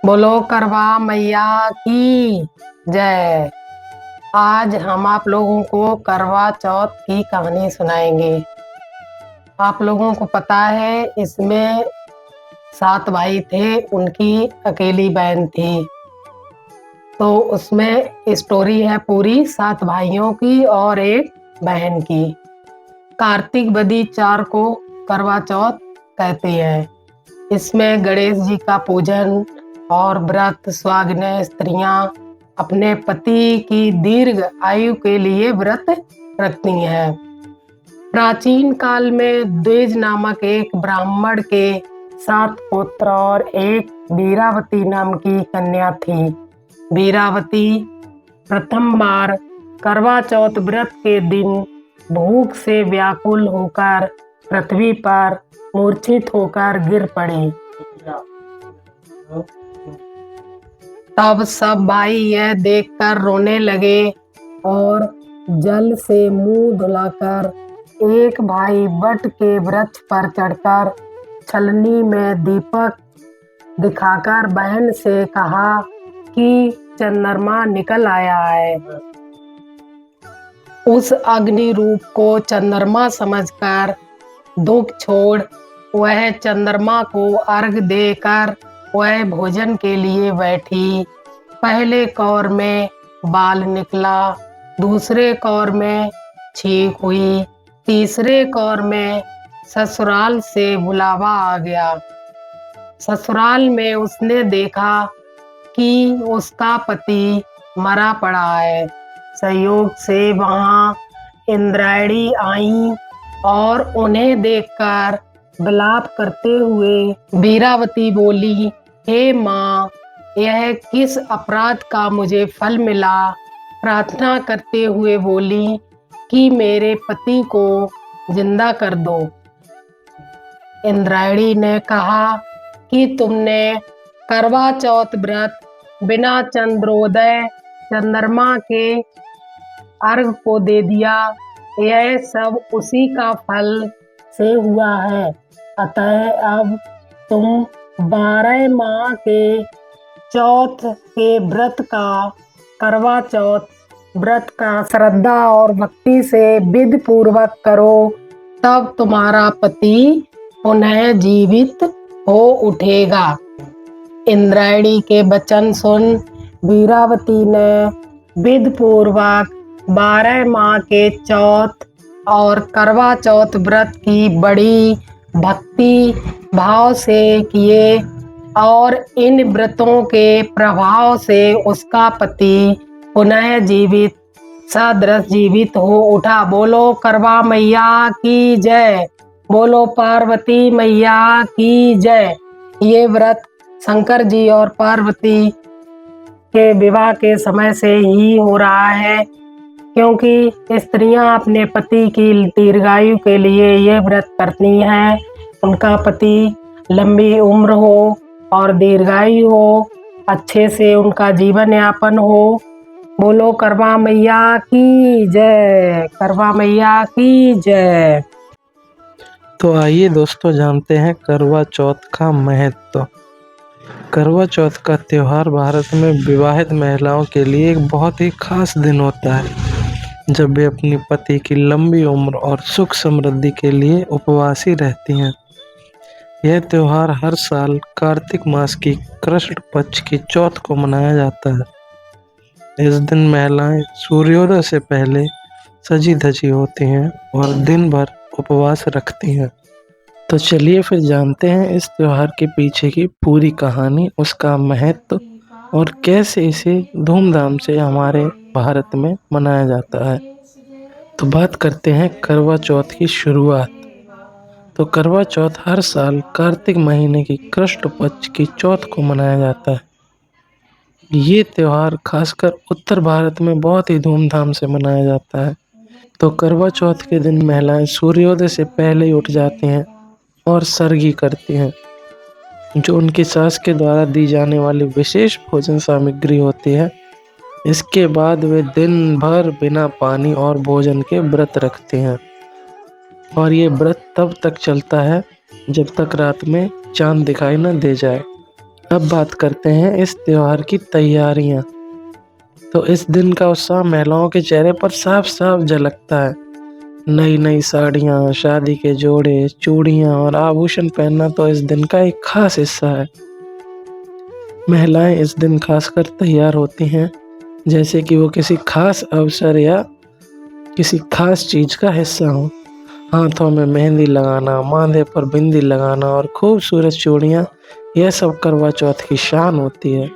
बोलो करवा मैया की जय। आज हम आप लोगों को करवा चौथ की कहानी सुनाएंगे। आप लोगों को पता है इसमें 7 भाई थे, उनकी अकेली बहन थी। तो उसमें स्टोरी है पूरी 7 भाइयों की और एक बहन की। कार्तिक बदी 4 को करवा चौथ कहते हैं। इसमें गणेश जी का पूजन और व्रत सुहागिनें स्त्रियां अपने पति की दीर्घ आयु के लिए व्रत रखती हैं। प्राचीन काल में द्विज नामक एक ब्राह्मण के 7 पुत्र और एक वीरावती नाम की कन्या थी। वीरावती प्रथम बार करवा चौथ व्रत के दिन भूख से व्याकुल होकर पृथ्वी पर मूर्छित होकर गिर पड़ी। तब सब भाई यह देखकर रोने लगे और जल से मुंह धुलाकर एक भाई वट के वृक्ष पर चढ़कर छलनी में दीपक दिखाकर बहन से कहा कि चंद्रमा निकल आया है। उस अग्नि रूप को चंद्रमा समझकर दुख छोड़ वह चंद्रमा को अर्घ देकर वह भोजन के लिए बैठी। पहले कौर में बाल निकला, दूसरे कौर में छींक हुई, तीसरे कौर में ससुराल से बुलावा आ गया। ससुराल में उसने देखा कि उसका पति मरा पड़ा है। संयोग से वहां इंद्रायणी आई और उन्हें देखकर विलाप करते हुए वीरावती बोली, हे माँ, यह किस अपराध का मुझे फल मिला? प्रार्थना करते हुए बोली कि मेरे पति को जिंदा कर दो। इंद्रायणी ने कहा कि तुमने करवा चौथ व्रत बिना चंद्रोदय चंद्रमा के अर्घ को दे दिया, यह सब उसी का फल से हुआ है। अतः अब तुम 12 माह के चौथ के व्रत का करवा चौथ व्रत का श्रद्धा और भक्ति से विधि पूर्वक करो, तब तुम्हारा पति पुनः जीवित हो उठेगा। इंद्रायणी के वचन सुन वीरावती ने विधि पूर्वक 12 माह के चौथ और करवा चौथ व्रत की बड़ी भक्ति भाव से किए और इन व्रतों के प्रभाव से उसका पति पुनः जीवित सदृश जीवित हो उठा। बोलो करवा मैया की जय, बोलो पार्वती मैया की जय। ये व्रत शंकर जी और पार्वती के विवाह के समय से ही हो रहा है, क्योंकि स्त्रियां अपने पति की दीर्घायु के लिए ये व्रत करती हैं। उनका पति लंबी उम्र हो और दीर्घायु हो, अच्छे से उनका जीवन यापन हो। बोलो करवा मैया की जय, करवा मैया की जय। तो आइए दोस्तों जानते हैं करवा चौथ का महत्व। करवा चौथ का त्यौहार भारत में विवाहित महिलाओं के लिए एक बहुत ही खास दिन होता है, जब वे अपनी पति की लंबी उम्र और सुख समृद्धि के लिए उपवासी रहती हैं। यह त्यौहार हर साल कार्तिक मास की कृष्ण पक्ष की चौथ को मनाया जाता है। इस दिन महिलाएं सूर्योदय से पहले सजी धजी होती हैं और दिन भर उपवास रखती हैं। तो चलिए फिर जानते हैं इस त्योहार के पीछे की पूरी कहानी, उसका महत्व और कैसे इसे धूमधाम से हमारे भारत में मनाया जाता है। तो बात करते हैं करवा चौथ की शुरुआत। तो करवा चौथ हर साल कार्तिक महीने की कृष्ण पक्ष की चौथ को मनाया जाता है। ये त्यौहार खासकर उत्तर भारत में बहुत ही धूमधाम से मनाया जाता है। तो करवा चौथ के दिन महिलाएं सूर्योदय से पहले ही उठ जाती हैं और सरगी करती हैं, जो उनकी सास के द्वारा दी जाने वाली विशेष भोजन सामग्री होती है। इसके बाद वे दिन भर बिना पानी और भोजन के व्रत रखते हैं और ये व्रत तब तक चलता है जब तक रात में चांद दिखाई न दे जाए। अब बात करते हैं इस त्योहार की तैयारियां। तो इस दिन का उत्साह महिलाओं के चेहरे पर साफ साफ झलकता है। नई नई साड़ियाँ, शादी के जोड़े, चूड़ियाँ और आभूषण पहनना तो इस दिन का एक खास हिस्सा है। महिलाएं इस दिन खासकर तैयार होती हैं जैसे कि वो किसी खास अवसर या किसी खास चीज का हिस्सा हो। हाथों में मेहंदी लगाना, माथे पर बिंदी लगाना और खूबसूरत चूड़ियाँ, यह सब करवा चौथ की शान होती है।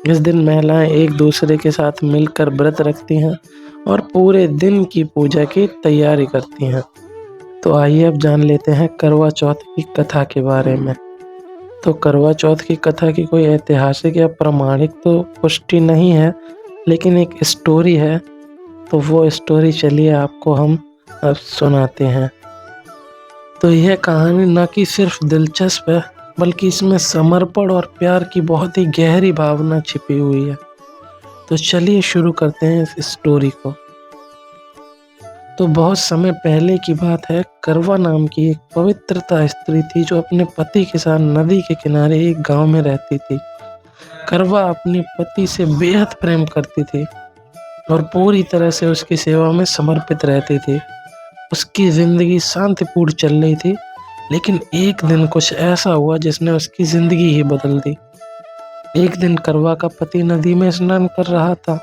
इस दिन महिलाएं एक दूसरे के साथ मिलकर व्रत रखती हैं और पूरे दिन की पूजा की तैयारी करती हैं। तो आइए अब जान लेते हैं करवा चौथ की कथा के बारे में। तो करवा चौथ की कथा की कोई ऐतिहासिक या प्रमाणिक तो पुष्टि नहीं है, लेकिन एक स्टोरी है। तो वो स्टोरी चलिए आपको हम अब सुनाते हैं। तो यह कहानी न कि सिर्फ दिलचस्प है, बल्कि इसमें समर्पण और प्यार की बहुत ही गहरी भावना छिपी हुई है। तो चलिए शुरू करते हैं इस स्टोरी को। तो बहुत समय पहले की बात है। करवा नाम की एक पवित्रता स्त्री थी जो अपने पति के साथ नदी के किनारे एक गांव में रहती थी। करवा अपने पति से बेहद प्रेम करती थी और पूरी तरह से उसकी सेवा में समर्पित रहती थी। उसकी जिंदगी शांतिपूर्ण चल रही थी, लेकिन एक दिन कुछ ऐसा हुआ जिसने उसकी जिंदगी ही बदल दी। एक दिन करवा का पति नदी में स्नान कर रहा था,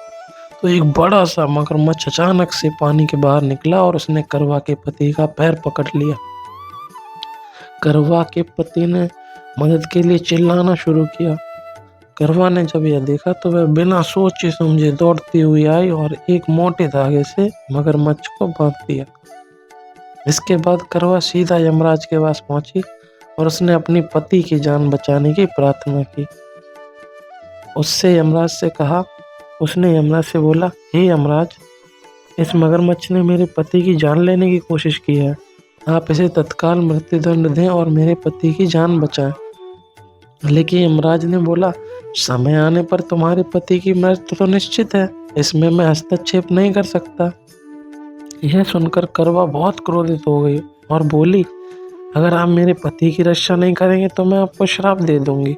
तो एक बड़ा सा मगरमच्छ अचानक से पानी के बाहर निकला और उसने करवा के पति का पैर पकड़ लिया। करवा के पति ने मदद के लिए चिल्लाना शुरू किया। करवा ने जब यह देखा तो वह बिना सोचे समझे दौड़ती हुई आई और एक मोटे धागे से मगरमच्छ को बांध दिया। इसके बाद करवा सीधा यमराज के पास पहुंची और उसने अपनी पति की जान बचाने की प्रार्थना की। उसने यमराज से बोला, हे यमराज, इस मगरमच्छ ने मेरे पति की जान लेने की कोशिश की है। आप इसे तत्काल मृत्युदंड दें और मेरे पति की जान बचाएं। लेकिन यमराज ने बोला, समय आने पर तुम्हारे पति की मृत्यु तो निश्चित है, इसमें मैं हस्तक्षेप नहीं कर सकता। यह सुनकर करवा बहुत क्रोधित हो गई और बोली, अगर आप मेरे पति की रक्षा नहीं करेंगे तो मैं आपको श्राप दे दूंगी।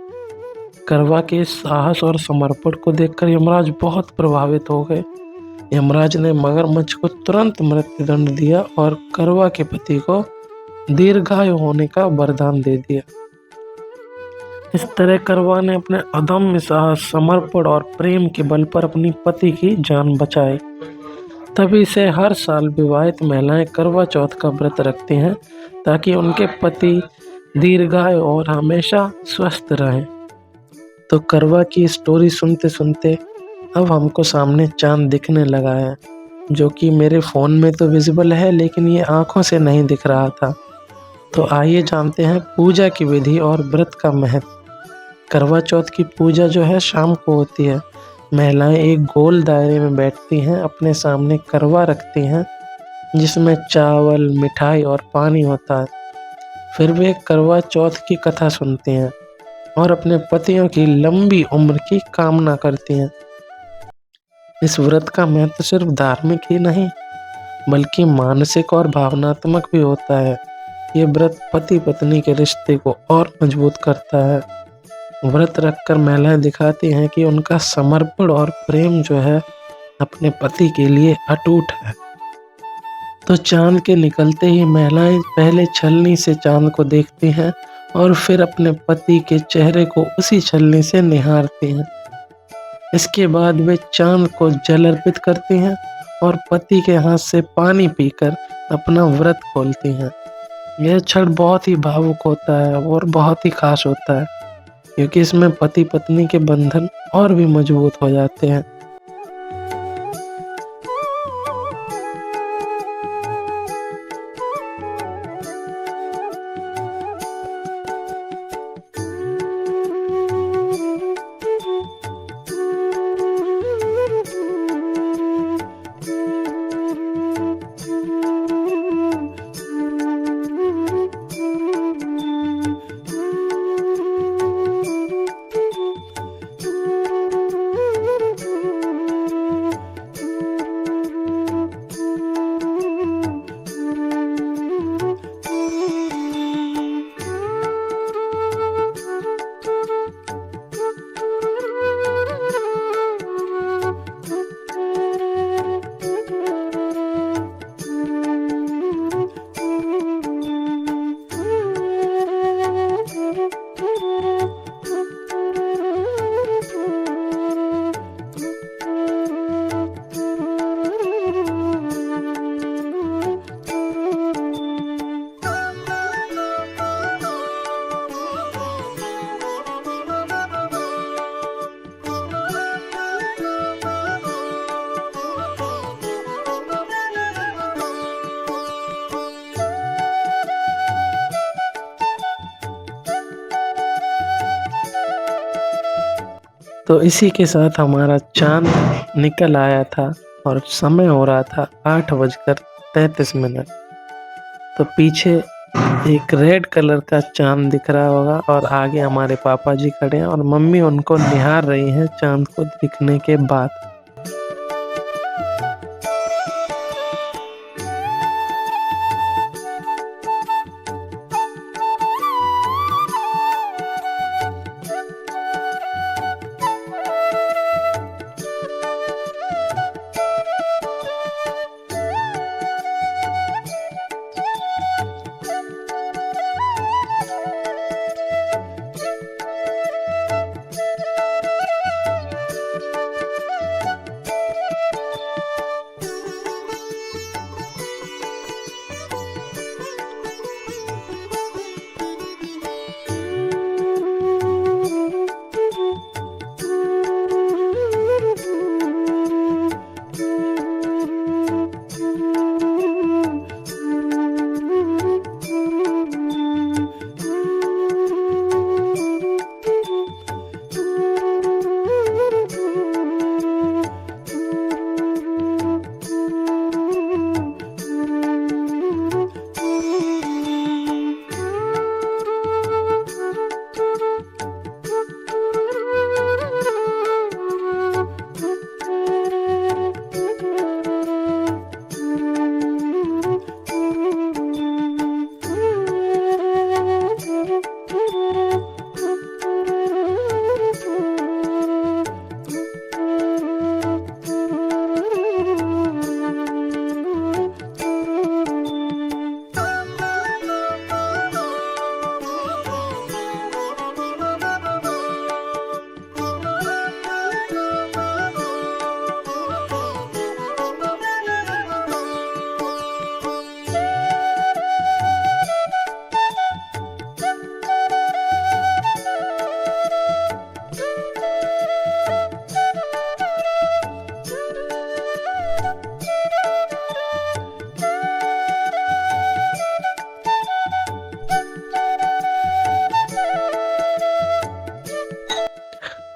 करवा के इस साहस और समर्पण को देखकर यमराज बहुत प्रभावित हो गए। यमराज ने मगरमच्छ को तुरंत मृत्युदंड दिया और करवा के पति को दीर्घायु होने का वरदान दे दिया। इस तरह करवा ने अपने अदम्य साहस, समर्पण और प्रेम के बल पर अपनी पति की जान बचाई। तभी से हर साल विवाहित महिलाएं करवा चौथ का व्रत रखती हैं ताकि उनके पति दीर्घायु और हमेशा स्वस्थ रहें। तो करवा की स्टोरी सुनते सुनते अब हमको सामने चांद दिखने लगा है, जो कि मेरे फ़ोन में तो विजिबल है, लेकिन ये आँखों से नहीं दिख रहा था। तो आइए जानते हैं पूजा की विधि और व्रत का महत्व। करवा चौथ की पूजा जो है शाम को होती है। महिलाएं एक गोल दायरे में बैठती हैं, अपने सामने करवा रखती हैं जिसमें चावल, मिठाई और पानी होता है। फिर वे करवा चौथ की कथा सुनती हैं और अपने पतियों की लंबी उम्र की कामना करती हैं। इस व्रत का महत्व सिर्फ धार्मिक ही नहीं, बल्कि मानसिक और भावनात्मक भी होता है। ये व्रत पति पत्नी के रिश्ते को और मजबूत करता है। व्रत रखकर महिलाएं दिखाती हैं कि उनका समर्पण और प्रेम जो है अपने पति के लिए अटूट है। तो चांद के निकलते ही महिलाएं पहले छलनी से चांद को देखती हैं और फिर अपने पति के चेहरे को उसी छलनी से निहारती हैं। इसके बाद वे चांद को जल अर्पित करती हैं और पति के हाथ से पानी पीकर अपना व्रत खोलती हैं। यह क्षण बहुत ही भावुक होता है और बहुत ही खास होता है, क्योंकि इसमें पति पत्नी के बंधन और भी मजबूत हो जाते हैं। तो इसी के साथ हमारा चांद निकल आया था और समय हो रहा था 8:33। तो पीछे एक रेड कलर का चांद दिख रहा होगा और आगे हमारे पापा जी खड़े हैं और मम्मी उनको निहार रही हैं चांद को दिखने के बाद।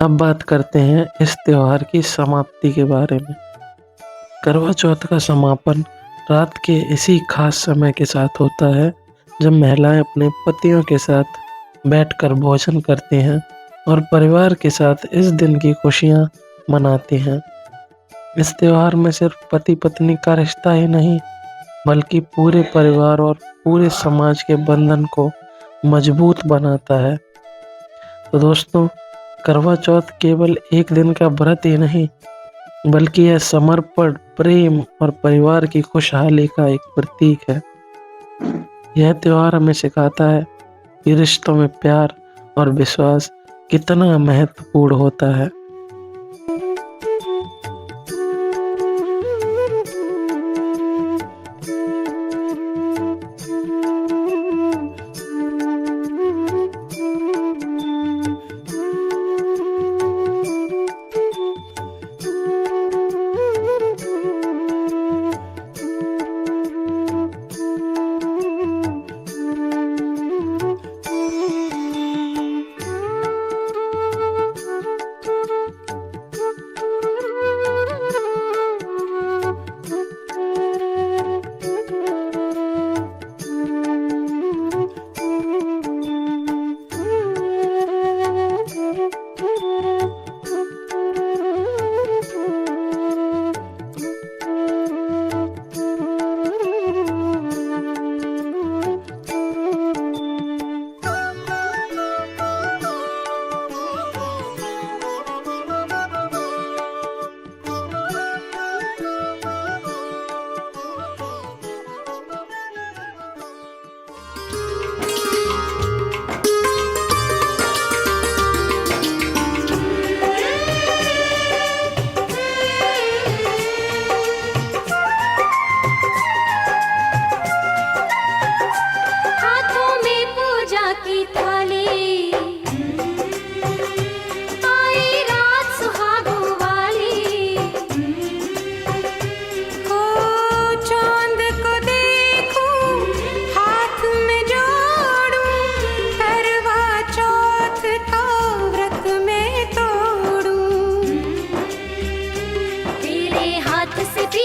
अब बात करते हैं इस त्योहार की समाप्ति के बारे में। करवा चौथ का समापन रात के इसी खास समय के साथ होता है जब महिलाएं अपने पतियों के साथ बैठकर भोजन करती हैं और परिवार के साथ इस दिन की खुशियां मनाती हैं। इस त्योहार में सिर्फ पति पत्नी का रिश्ता ही नहीं बल्कि पूरे परिवार और पूरे समाज के बंधन को मजबूत बनाता है। तो दोस्तों, करवा चौथ केवल एक दिन का व्रत ही नहीं बल्कि यह समर्पण, प्रेम और परिवार की खुशहाली का एक प्रतीक है। यह त्योहार हमें सिखाता है कि रिश्तों में प्यार और विश्वास कितना महत्वपूर्ण होता है।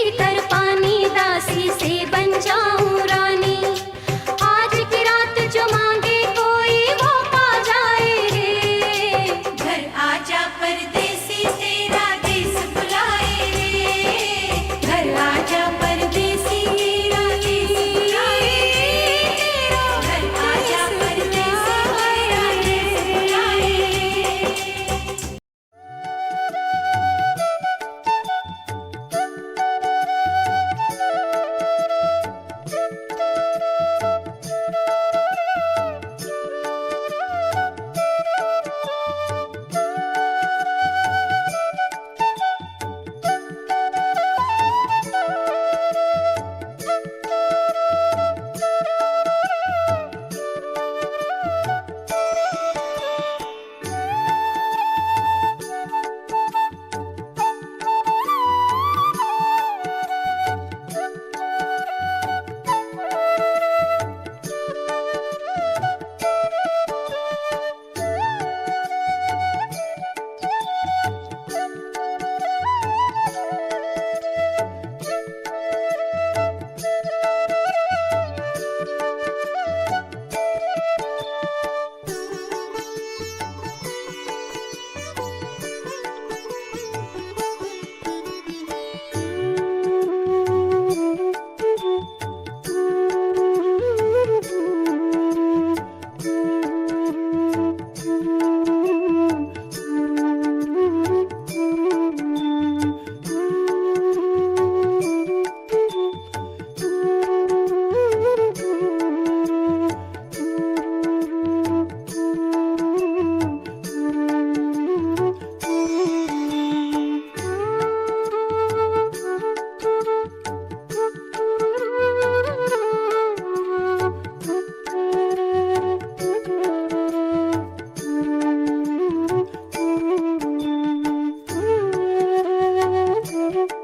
भीतर पानी, दासी से बन जाऊं रानी। आज की रात जो मांगे कोई वो पा जाए रे। घर आजा परदेसी तेरा देश बुलाए रे। घर आजा परदेसी तेरा देश बुलाए रे। घर आजा परदेसी तेरा देश बुलाए रे।